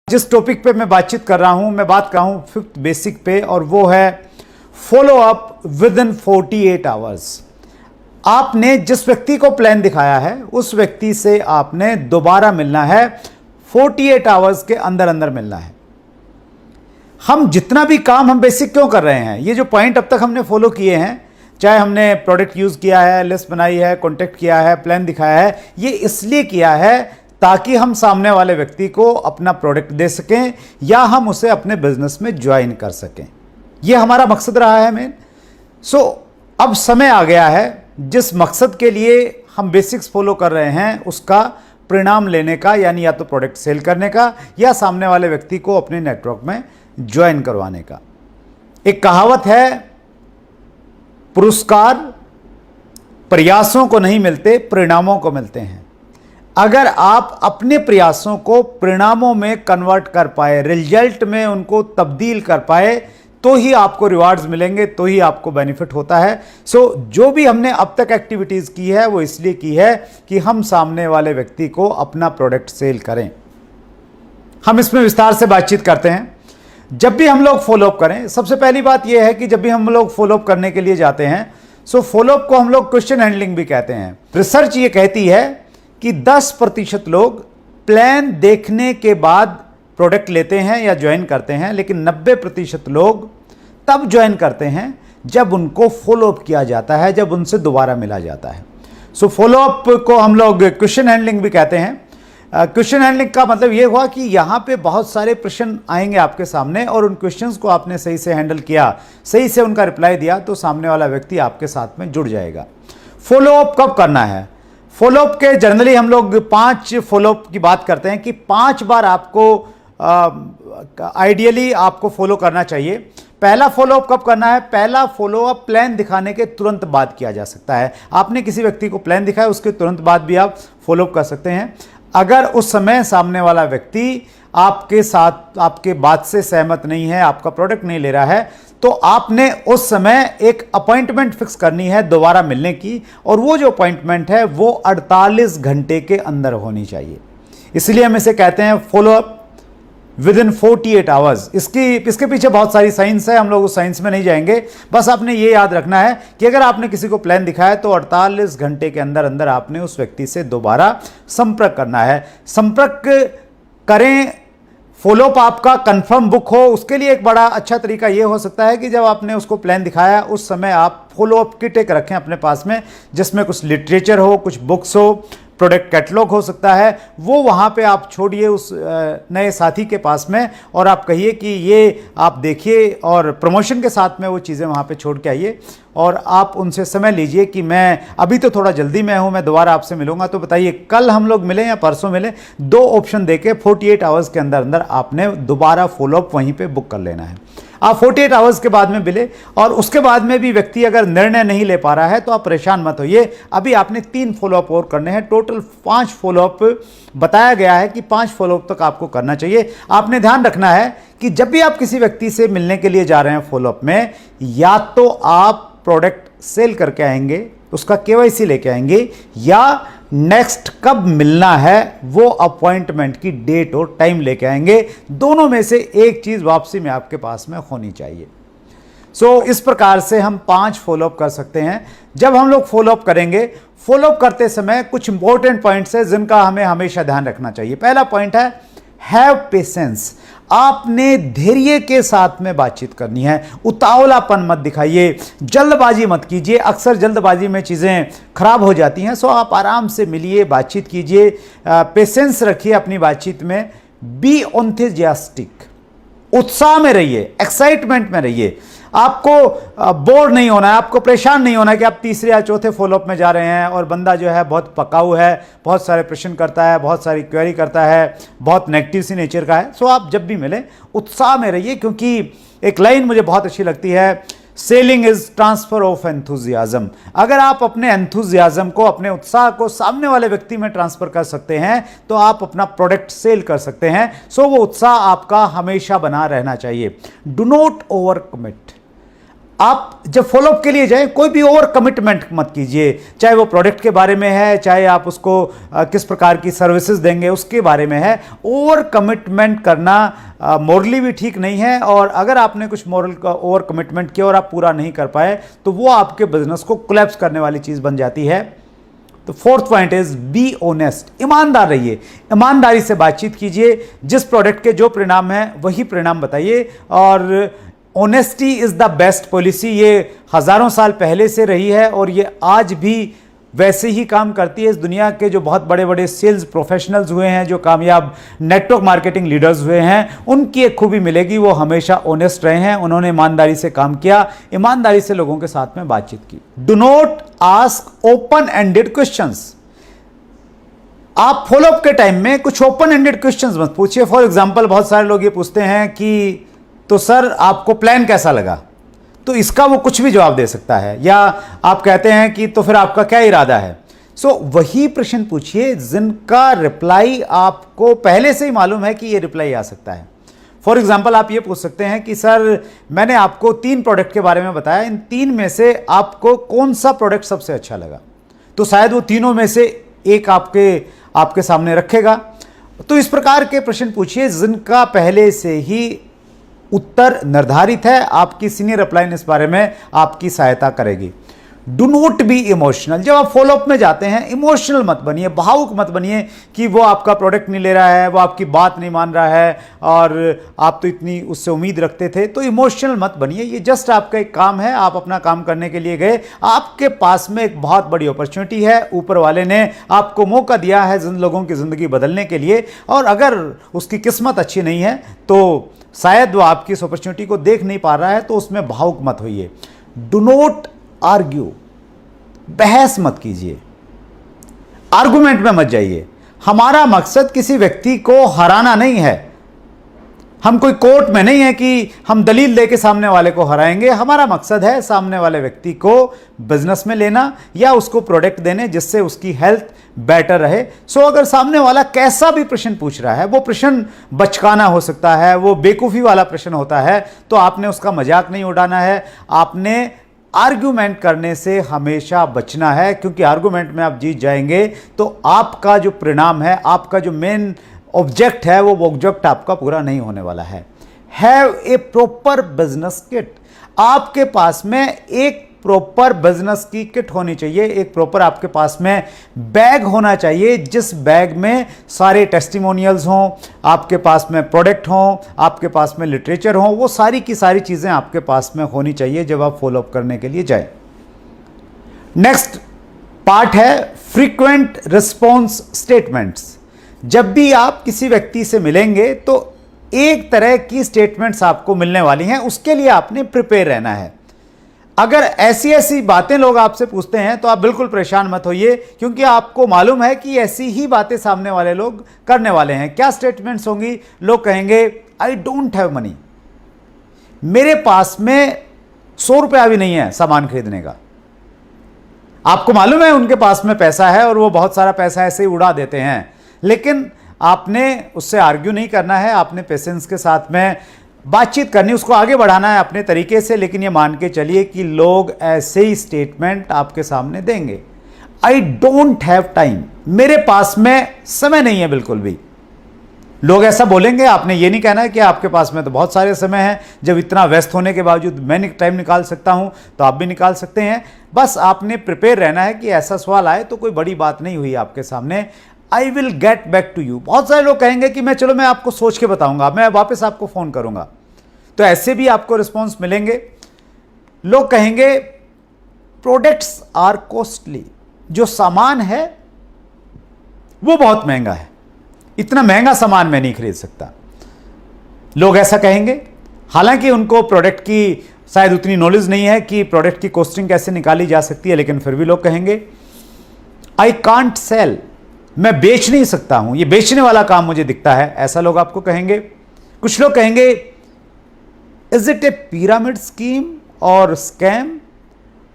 जिस टॉपिक पे मैं बातचीत कर रहा हूं, मैं बात कर रहा हूं फिफ्थ बेसिक पे, और वो है follow up with in 48 hours. आपने जिस व्यक्ति को प्लान दिखाया है उस व्यक्ति से आपने दोबारा मिलना है, 48 आवर्स के अंदर अंदर मिलना है। हम जितना भी काम हम बेसिक क्यों कर रहे हैं, ये जो पॉइंट अब तक हमने फॉलो किए हैं, चाहे हमने प्रोडक्ट यूज किया है, लिस्ट बनाई है, कॉन्टेक्ट किया है, प्लान दिखाया है, ये इसलिए किया है ताकि हम सामने वाले व्यक्ति को अपना प्रोडक्ट दे सकें या हम उसे अपने बिजनेस में ज्वाइन कर सकें। यह हमारा मकसद रहा है मेन। अब समय आ गया है जिस मकसद के लिए हम बेसिक्स फॉलो कर रहे हैं उसका परिणाम लेने का, यानी या तो प्रोडक्ट सेल करने का या सामने वाले व्यक्ति को अपने नेटवर्क में ज्वाइन करवाने का। एक कहावत है, पुरस्कार प्रयासों को नहीं मिलते, परिणामों को मिलते हैं। अगर आप अपने प्रयासों को परिणामों में कन्वर्ट कर पाए, रिजल्ट में उनको तब्दील कर पाए, तो ही आपको रिवार्ड्स मिलेंगे, तो ही आपको बेनिफिट होता है। जो भी हमने अब तक एक्टिविटीज की है वो इसलिए की है कि हम सामने वाले व्यक्ति को अपना प्रोडक्ट सेल करें। हम इसमें विस्तार से बातचीत करते हैं। जब भी हम लोग फॉलोअप करें, सबसे पहली बात यह है कि जब भी हम लोग फॉलोअप करने के लिए जाते हैं, फॉलोअप को हम लोग क्वेश्चन हैंडलिंग भी कहते हैं। रिसर्च ये कहती है कि 10% लोग प्लान देखने के बाद प्रोडक्ट लेते हैं या ज्वाइन करते हैं, लेकिन 90% लोग तब ज्वाइन करते हैं जब उनको फॉलोअप किया जाता है, जब उनसे दोबारा मिला जाता है। फॉलोअप को हम लोग क्वेश्चन हैंडलिंग भी कहते हैं। क्वेश्चन हैंडलिंग का मतलब यह हुआ कि यहां पे बहुत सारे प्रश्न आएंगे आपके सामने और उन क्वेश्चंस को आपने सही से हैंडल किया, सही से उनका रिप्लाई दिया, तो सामने वाला व्यक्ति आपके साथ में जुड़ जाएगा। फॉलोअप कब करना है? फॉलोअप के जनरली हम लोग 5 फॉलोअप की बात करते हैं कि 5 बार आपको आइडियली आपको फॉलो करना चाहिए। पहला फॉलोअप कब करना है? पहला फॉलोअप प्लान दिखाने के तुरंत बाद किया जा सकता है। आपने किसी व्यक्ति को प्लान दिखाया, उसके तुरंत बाद भी आप फॉलोअप कर सकते हैं। अगर उस समय सामने वाला व्यक्ति आपके साथ, आपके बात से सहमत नहीं है, आपका प्रोडक्ट नहीं ले रहा है, तो आपने उस समय एक अपॉइंटमेंट फिक्स करनी है दोबारा मिलने की, और वो जो अपॉइंटमेंट है वो 48 घंटे के अंदर होनी चाहिए। इसलिए हम इसे कहते हैं फॉलोअप विद इन 48 आवर्स। इसके पीछे बहुत सारी साइंस है, हम लोग उस साइंस में नहीं जाएंगे। बस आपने ये याद रखना है कि अगर आपने किसी को प्लान दिखाया तो 48 घंटे के अंदर अंदर आपने उस व्यक्ति से दोबारा संपर्क करना है। संपर्क करें, फॉलोअप आपका कंफर्म बुक हो। उसके लिए एक बड़ा अच्छा तरीका यह हो सकता है कि जब आपने उसको प्लान दिखाया उस समय आप फॉलोअप किट एक रखें अपने पास में, जिसमें कुछ लिटरेचर हो, कुछ बुक्स हो, प्रोडक्ट कैटलॉग हो सकता है, वो वहाँ पे आप छोड़िए उस नए साथी के पास में, और आप कहिए कि ये आप देखिए, और प्रमोशन के साथ में वो चीज़ें वहाँ पे छोड़ के आइए, और आप उनसे समय लीजिए कि मैं अभी तो थोड़ा जल्दी में हूँ, मैं दोबारा आपसे मिलूंगा, तो बताइए कल हम लोग मिलें या परसों मिलें। 2 ऑप्शन देके 48 आवर्स के अंदर अंदर आपने दोबारा फॉलोअप वहीं पे बुक कर लेना है। आप 48 आवर्स के बाद में मिले, और उसके बाद में भी व्यक्ति अगर निर्णय नहीं ले पा रहा है तो आप परेशान मत होइए। अभी आपने 3 फॉलोअप और करने हैं, टोटल 5 फॉलोअप बताया गया है कि 5 फॉलोअप तक आपको करना चाहिए। आपने ध्यान रखना है कि जब भी आप किसी व्यक्ति से मिलने के लिए जा रहे हैं फॉलोअप में, या तो आप प्रोडक्ट सेल करके आएंगे, उसका केवाईसी लेके आएंगे, या नेक्स्ट कब मिलना है वो अपॉइंटमेंट की डेट और टाइम लेके आएंगे। दोनों में से एक चीज वापसी में आपके पास में होनी चाहिए। इस प्रकार से हम 5 फॉलोअप कर सकते हैं। जब हम लोग फॉलोअप करेंगे, फॉलोअप करते समय कुछ इंपॉर्टेंट पॉइंट्स है जिनका हमें हमेशा ध्यान रखना चाहिए। पहला पॉइंट है हैव पेशेंस। आपने धैर्य के साथ में बातचीत करनी है, उतावलापन मत दिखाइए, जल्दबाजी मत कीजिए। अक्सर जल्दबाजी में चीज़ें खराब हो जाती हैं। आप आराम से मिलिए, बातचीत कीजिए, पेशेंस रखिए अपनी बातचीत में। बी एंथुसियास्टिक, उत्साह में रहिए, एक्साइटमेंट में रहिए। आपको बोर नहीं होना है, आपको परेशान नहीं होना है कि आप तीसरे या चौथे फॉलोअप में जा रहे हैं और बंदा जो है बहुत पकाऊ है, बहुत सारे प्रश्न करता है, बहुत सारी क्वेरी करता है, बहुत नेगेटिव सी नेचर का है। आप जब भी मिले उत्साह में रहिए, क्योंकि एक लाइन मुझे बहुत अच्छी लगती है, selling is transfer of enthusiasm. अगर आप अपने एंथुजियाज्म को, अपने उत्साह को सामने वाले व्यक्ति में ट्रांसफर कर सकते हैं तो आप अपना प्रोडक्ट सेल कर सकते हैं। वो उत्साह आपका हमेशा बना रहना चाहिए। Do not over commit. आप जब फॉलोअप के लिए जाएं, कोई भी ओवर कमिटमेंट मत कीजिए, चाहे वो प्रोडक्ट के बारे में है, चाहे आप उसको किस प्रकार की सर्विसेज देंगे उसके बारे में है। ओवर कमिटमेंट करना मोरली भी ठीक नहीं है, और अगर आपने कुछ मोरल का ओवर कमिटमेंट किया और आप पूरा नहीं कर पाए तो वो आपके बिजनेस को कोलैप्स करने वाली चीज़ बन जाती है। तो fourth point is be honest, ईमानदार रहिए, ईमानदारी से बातचीत कीजिए, जिस प्रोडक्ट के जो परिणाम है वही परिणाम बताइए। और honesty is the best policy, ये हजारों साल पहले से रही है और ये आज भी वैसे ही काम करती है। इस दुनिया के जो बहुत बड़े बड़े सेल्स प्रोफेशनल्स हुए हैं, जो कामयाब नेटवर्क मार्केटिंग लीडर्स हुए हैं, उनकी एक खूबी मिलेगी, वो हमेशा ऑनेस्ट रहे हैं, उन्होंने ईमानदारी से काम किया, ईमानदारी से लोगों के साथ में बातचीत की। Do not ask open ended questions, आप फॉलोअप के टाइम में कुछ ओपन एंडेड क्वेश्चंस मत पूछिए। फॉर एग्जांपल, बहुत सारे लोग ये पूछते हैं कि तो सर आपको प्लान कैसा लगा, तो इसका वो कुछ भी जवाब दे सकता है। या आप कहते हैं कि तो फिर आपका क्या इरादा है। वही प्रश्न पूछिए जिनका रिप्लाई आपको पहले से ही मालूम है कि ये रिप्लाई आ सकता है। फॉर एग्जाम्पल, आप ये पूछ सकते हैं कि सर मैंने आपको 3 प्रोडक्ट के बारे में बताया, इन 3 में से आपको कौन सा प्रोडक्ट सबसे अच्छा लगा, तो शायद वो तीनों में से एक आपके सामने रखेगा। तो इस प्रकार के प्रश्न पूछिए जिनका पहले से ही उत्तर निर्धारित है। आपकी सीनियर अपलाइन इस बारे में आपकी सहायता करेगी। डू नॉट बी इमोशनल, जब आप फॉलोअप में जाते हैं इमोशनल मत बनिए, भावुक मत बनिए कि वो आपका प्रोडक्ट नहीं ले रहा है, वो आपकी बात नहीं मान रहा है और आप तो इतनी उससे उम्मीद रखते थे। तो इमोशनल मत बनिए, ये जस्ट आपका एक काम है, आप अपना काम करने के लिए गए, आपके पास में एक बहुत बड़ी अपॉर्चुनिटी है, ऊपर वाले ने आपको मौका दिया है जिन लोगों की ज़िंदगी बदलने के लिए, और अगर उसकी किस्मत अच्छी नहीं है तो शायद वो आपकी इस अपॉर्चुनिटी को देख नहीं पा रहा है, तो उसमें भावुक मत होइए। डू नॉट आर्ग्यू, बहस मत कीजिए, आर्गुमेंट में मत जाइए। हमारा मकसद किसी व्यक्ति को हराना नहीं है, हम कोई कोर्ट में नहीं है कि हम दलील लेके सामने वाले को हराएंगे। हमारा मकसद है सामने वाले व्यक्ति को बिजनेस में लेना या उसको प्रोडक्ट देने जिससे उसकी हेल्थ बेटर रहे। अगर सामने वाला कैसा भी प्रश्न पूछ रहा है, वो प्रश्न बचकाना हो सकता है, वो बेवकूफ़ी वाला प्रश्न होता है, तो आपने उसका मजाक नहीं उड़ाना है, आपने आर्ग्यूमेंट करने से हमेशा बचना है, क्योंकि आर्ग्यूमेंट में आप जीत जाएंगे तो आपका जो परिणाम है, आपका जो मेन ऑब्जेक्ट है, वो ऑब्जेक्ट आपका पूरा नहीं होने वाला है। Have a proper business kit, आपके पास में एक प्रॉपर बिजनेस की किट होनी चाहिए, एक प्रॉपर आपके पास में बैग होना चाहिए, जिस बैग में सारे टेस्टिमोनियल्स हों, आपके पास में प्रोडक्ट हों, आपके पास में लिटरेचर हों, वो सारी की सारी चीज़ें आपके पास में होनी चाहिए जब आप फॉलोअप करने के लिए जाएं। नेक्स्ट पार्ट है फ्रीक्वेंट रिस्पॉन्स स्टेटमेंट्स। जब भी आप किसी व्यक्ति से मिलेंगे तो एक तरह की स्टेटमेंट्स आपको मिलने वाली हैं, उसके लिए आपने प्रिपेयर रहना है। अगर ऐसी ऐसी बातें लोग आपसे पूछते हैं तो आप बिल्कुल परेशान मत होइए, क्योंकि आपको मालूम है कि ऐसी ही बातें सामने वाले लोग करने वाले हैं। क्या स्टेटमेंट्स होंगी? लोग कहेंगे आई डोंट हैव मनी, मेरे पास में 100 रुपया भी नहीं है सामान खरीदने का। आपको मालूम है उनके पास में पैसा है और वो बहुत सारा पैसा ऐसे ही उड़ा देते हैं, लेकिन आपने उससे आर्ग्यू नहीं करना है, आपने पेशेंस के साथ में बातचीत करनी, उसको आगे बढ़ाना है अपने तरीके से। लेकिन ये मान के चलिए कि लोग ऐसे ही स्टेटमेंट आपके सामने देंगे, आई डोंट हैव टाइम, मेरे पास में समय नहीं है बिल्कुल भी। लोग ऐसा बोलेंगे, आपने ये नहीं कहना है कि आपके पास में तो बहुत सारे समय हैं, जब इतना व्यस्त होने के बावजूद मैं टाइम निकाल सकता हूं, तो आप भी निकाल सकते हैं। बस आपने प्रिपेयर रहना है कि ऐसा सवाल आए तो कोई बड़ी बात नहीं हुई आपके सामने, I will get back to you. बहुत सारे लोग कहेंगे कि मैं आपको सोच के बताऊंगा, मैं वापस आपको फोन करूंगा, तो ऐसे भी आपको रिस्पॉन्स मिलेंगे। लोग कहेंगे प्रोडक्ट्स आर कॉस्टली, जो सामान है वो बहुत महंगा है, इतना महंगा सामान मैं नहीं खरीद सकता। लोग ऐसा कहेंगे, हालांकि उनको प्रोडक्ट की शायद उतनी नॉलेज नहीं है कि प्रोडक्ट की कॉस्टिंग कैसे निकाली जा सकती है, लेकिन फिर भी लोग कहेंगे आई कांट सेल, मैं बेच नहीं सकता हूं, ये बेचने वाला काम मुझे दिखता है, ऐसा लोग आपको कहेंगे। कुछ लोग कहेंगे is it A pyramid scheme और स्कैम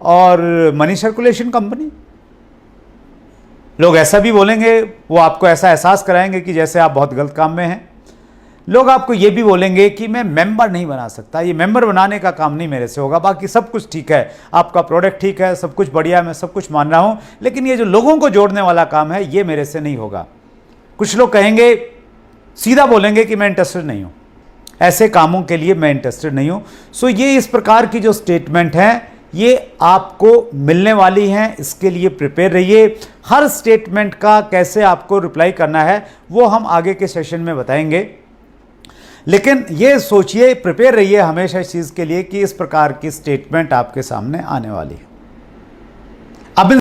और मनी सर्कुलेशन कंपनी। लोग ऐसा भी बोलेंगे, वो आपको ऐसा एहसास कराएंगे कि जैसे आप बहुत गलत काम में हैं। लोग आपको ये भी बोलेंगे कि मैं मेंबर नहीं बना सकता, ये मेंबर बनाने का काम नहीं मेरे से होगा, बाकी सब कुछ ठीक है, आपका प्रोडक्ट ठीक है, सब कुछ बढ़िया है, मैं सब कुछ मान रहा हूं, लेकिन ये जो लोगों को जोड़ने वाला काम है ये मेरे से नहीं होगा। कुछ लोग कहेंगे, सीधा बोलेंगे कि मैं इंटरेस्टेड नहीं हूं, ऐसे कामों के लिए मैं इंटरेस्टेड नहीं हूं। सो ये इस प्रकार की जो स्टेटमेंट है ये आपको मिलने वाली हैं, इसके लिए प्रिपेयर रहिए। हर स्टेटमेंट का कैसे आपको रिप्लाई करना है वो हम आगे के सेशन में बताएंगे, लेकिन ये सोचिए, प्रिपेयर रहिए हमेशा इस चीज़ के लिए कि इस प्रकार की स्टेटमेंट आपके सामने आने वाली है। अब